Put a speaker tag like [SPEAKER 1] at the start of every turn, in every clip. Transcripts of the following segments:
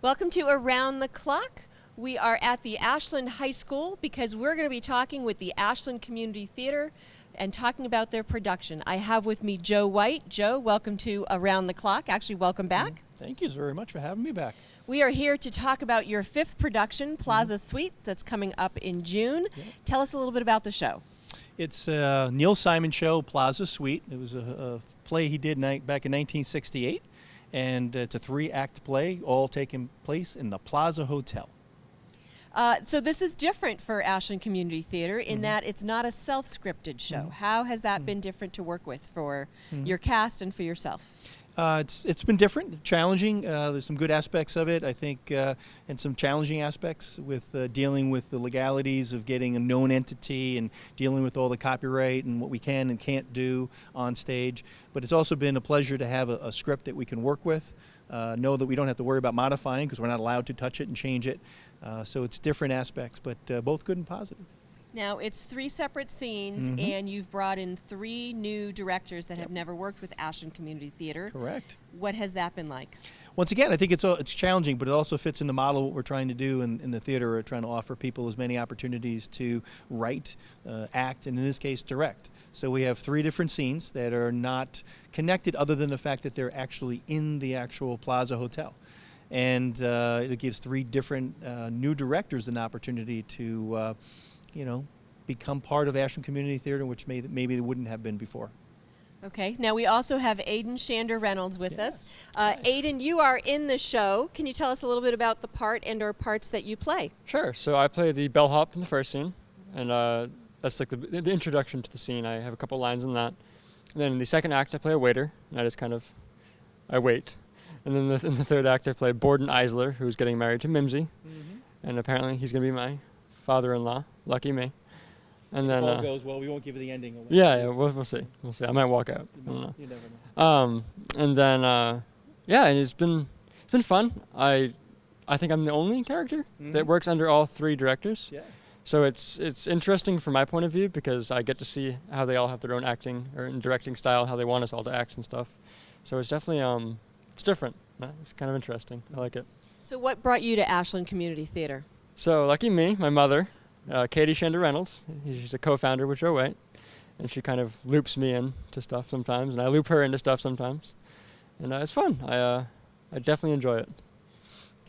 [SPEAKER 1] Welcome to Around the Clock. We are at the Ashland High School because we're going to be talking with the Ashland Community Theater and talking about their production. I have with me Joe White. Joe, welcome to Around the Clock. Actually, welcome back.
[SPEAKER 2] Thank you very much for having me back.
[SPEAKER 1] We are here to talk about your fifth production, Plaza Suite, that's coming up in June.
[SPEAKER 2] Yep.
[SPEAKER 1] Tell us a little bit about the show.
[SPEAKER 2] It's a Neil Simon show, Plaza Suite. It was a play he did back in 1968, and it's a 3-act play, all taking place in the Plaza Hotel.
[SPEAKER 1] So this is different for Ashland Community Theater in that it's not a self-scripted show. How has that been different to work with for your cast and for yourself?
[SPEAKER 2] It's been different, challenging. There's some good aspects of it, I think, and some challenging aspects with dealing with the legalities of getting a known entity and dealing with all the copyright and what we can and can't do on stage. But it's also been a pleasure to have a script that we can work with, know that we don't have to worry about modifying because we're not allowed to touch it and change it. So it's different aspects, but both good and positive.
[SPEAKER 1] Now, it's 3 separate scenes, and you've brought in 3 new directors that have never worked with Ashland Community Theater.
[SPEAKER 2] Correct.
[SPEAKER 1] What has that been like?
[SPEAKER 2] Once again, I think it's challenging, but it also fits in the model of what we're trying to do in the theater. We're trying to offer people as many opportunities to write, act, and in this case, direct. So we have 3 different scenes that are not connected other than the fact that they're actually in the actual Plaza Hotel. And it gives 3 different new directors an opportunity to become part of Ashland Community Theater, which maybe they wouldn't have been before.
[SPEAKER 1] Okay. Now, we also have Aiden Shander Reynolds with us. Aiden, you are in the show. Can you tell us a little bit about the part and or parts that you play?
[SPEAKER 3] Sure. So I play the bellhop in the first scene, and that's like the introduction to the scene. I have a couple lines in that. And then in the second act, I play a waiter, and I wait. And then in the third act, I play Borden Eisler, who's getting married to Mimsy, and apparently he's going to be my father-in-law. Lucky me. And then
[SPEAKER 2] if all goes well, we won't give you the ending away.
[SPEAKER 3] Yeah, we'll see. We'll see. I might walk out.
[SPEAKER 2] You never know.
[SPEAKER 3] And then and it's been fun. I think I'm the only character that works under all 3 directors.
[SPEAKER 2] Yeah.
[SPEAKER 3] So it's interesting from my point of view because I get to see how they all have their own acting or directing style, how they want us all to act and stuff. So it's definitely it's different. It's kind of interesting. I like it.
[SPEAKER 1] So what brought you to Ashland Community Theater?
[SPEAKER 3] So lucky me, my mother, Katie Shander Reynolds, she's a co-founder with Joe White, and she kind of loops me into stuff sometimes, and I loop her into stuff sometimes. And it's fun. I definitely enjoy it.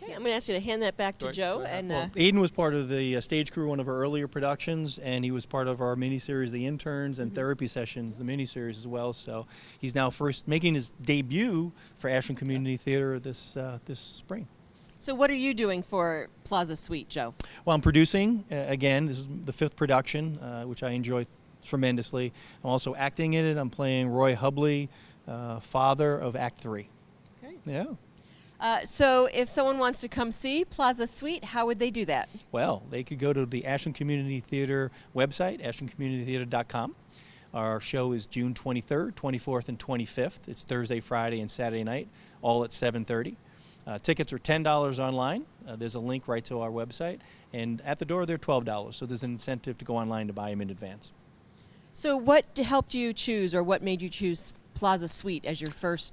[SPEAKER 1] Okay, I'm going to ask you to hand that back to Joe. And
[SPEAKER 2] Aiden was part of the stage crew, one of our earlier productions, and he was part of our miniseries, The Interns, and Therapy Sessions, the miniseries as well. So he's now making his debut for Ashland Community Theater this spring.
[SPEAKER 1] So what are you doing for Plaza Suite, Joe?
[SPEAKER 2] Well, I'm producing, again, this is the 5th production, which I enjoy tremendously. I'm also acting in it. I'm playing Roy Hubley, father of Act 3.
[SPEAKER 1] Okay.
[SPEAKER 2] Yeah.
[SPEAKER 1] So if someone wants to come see Plaza Suite, how would they do that?
[SPEAKER 2] Well, they could go to the Ashland Community Theater website, ashlandcommunitytheater.com. Our show is June 23rd, 24th, and 25th. It's Thursday, Friday, and Saturday night, all at 7:30. Tickets are $10 online. There's a link right to our website. And at the door, they're $12. So there's an incentive to go online to buy them in advance.
[SPEAKER 1] So what helped you choose, or what made you choose Plaza Suite as your first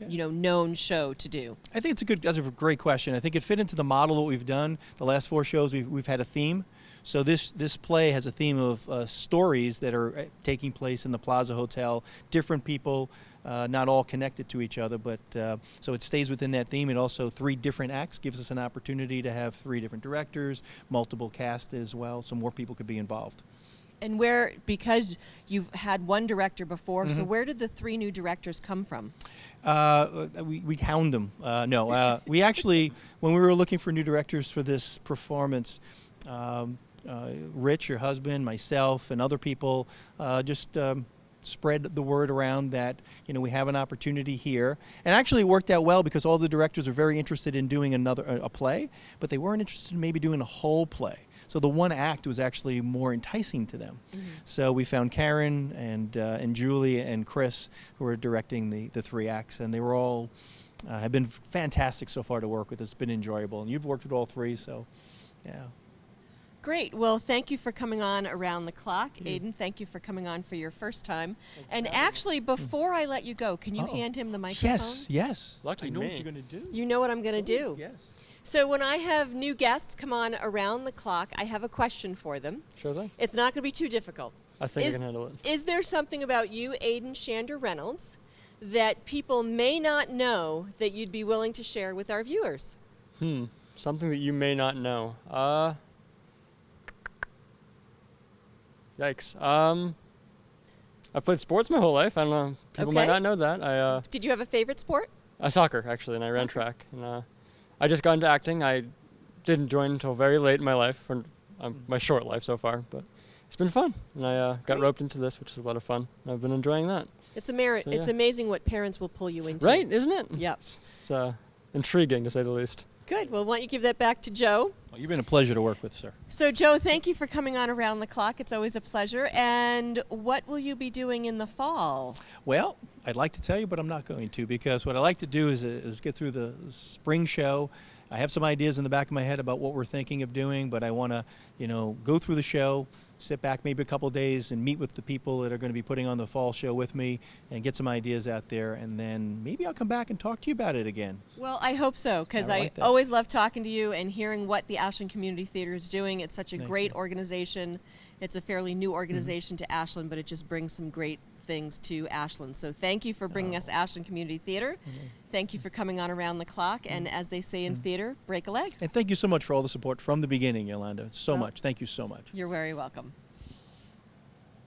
[SPEAKER 1] known show to do?
[SPEAKER 2] I think that's a great question. I think it fit into the model that we've done. The last 4 shows, we've had a theme. So this play has a theme of stories that are taking place in the Plaza Hotel, different people, not all connected to each other, but so it stays within that theme. It also 3 different acts gives us an opportunity to have 3 different directors, multiple cast as well, so more people could be involved.
[SPEAKER 1] And because you've had 1 director before, so where did the 3 new directors come from?
[SPEAKER 2] We hound them. We actually, when we were looking for new directors for this performance, Rich, your husband, myself, and other people just spread the word around that we have an opportunity here. And actually it worked out well because all the directors are very interested in doing a play, but they weren't interested in maybe doing a whole play. So the 1 act was actually more enticing to them. So we found Karen and Julie and Chris who were directing the 3 acts, and they were all have been fantastic so far to work with. It's been enjoyable, and you've worked with all 3, so yeah.
[SPEAKER 1] Great. Well, thank you for coming on Around the Clock. Aiden, thank you for coming on for your first time. And actually, before I let you go, can you hand him the microphone?
[SPEAKER 2] Yes.
[SPEAKER 3] Lucky
[SPEAKER 2] I know
[SPEAKER 3] me.
[SPEAKER 2] what you're going to do.
[SPEAKER 1] You know what I'm going to do.
[SPEAKER 2] Yes.
[SPEAKER 1] So when I have new guests come on Around the Clock, I have a question for them.
[SPEAKER 3] Sure thing.
[SPEAKER 1] It's not going to be too difficult.
[SPEAKER 3] I think I can handle it.
[SPEAKER 1] Is there something about you, Aiden Shander Reynolds, that people may not know that you'd be willing to share with our viewers?
[SPEAKER 3] Something that you may not know. Yikes. I've played sports my whole life. I don't know. People might
[SPEAKER 1] Okay.
[SPEAKER 3] not know that.
[SPEAKER 1] Did you have a favorite sport?
[SPEAKER 3] Soccer, actually, and I ran track. And I just got into acting. I didn't join until very late in my life, for my short life so far, but it's been fun. And I got roped into this, which is a lot of fun. And I've been enjoying that.
[SPEAKER 1] It's amazing what parents will pull you into.
[SPEAKER 3] Right, isn't it?
[SPEAKER 1] Yep.
[SPEAKER 3] It's intriguing, to say the least.
[SPEAKER 1] Good. Well, why don't you give that back to Joe?
[SPEAKER 2] Well, you've been a pleasure to work with, sir.
[SPEAKER 1] So, Joe, thank you for coming on Around the Clock. It's always a pleasure. And what will you be doing in the fall?
[SPEAKER 2] Well, I'd like to tell you, but I'm not going to, because what I like to do is get through the spring show. I have some ideas in the back of my head about what we're thinking of doing, but I want to, go through the show, sit back maybe a couple of days and meet with the people that are going to be putting on the fall show with me and get some ideas out there, and then maybe I'll come back and talk to you about it again.
[SPEAKER 1] Well, I hope so, because
[SPEAKER 2] I
[SPEAKER 1] I
[SPEAKER 2] like that.
[SPEAKER 1] always love talking to you and hearing what the Ashland Community Theater is doing. It's such a
[SPEAKER 2] Thank
[SPEAKER 1] great
[SPEAKER 2] you.
[SPEAKER 1] organization. It's a fairly new organization to Ashland, but it just brings some great things to Ashland. So thank you for bringing us Ashland Community Theater. Thank you for coming on Around the Clock. And as they say in theater, break a leg.
[SPEAKER 2] And thank you so much for all the support from the beginning, Yolanda. So much. Thank you so much.
[SPEAKER 1] You're very welcome.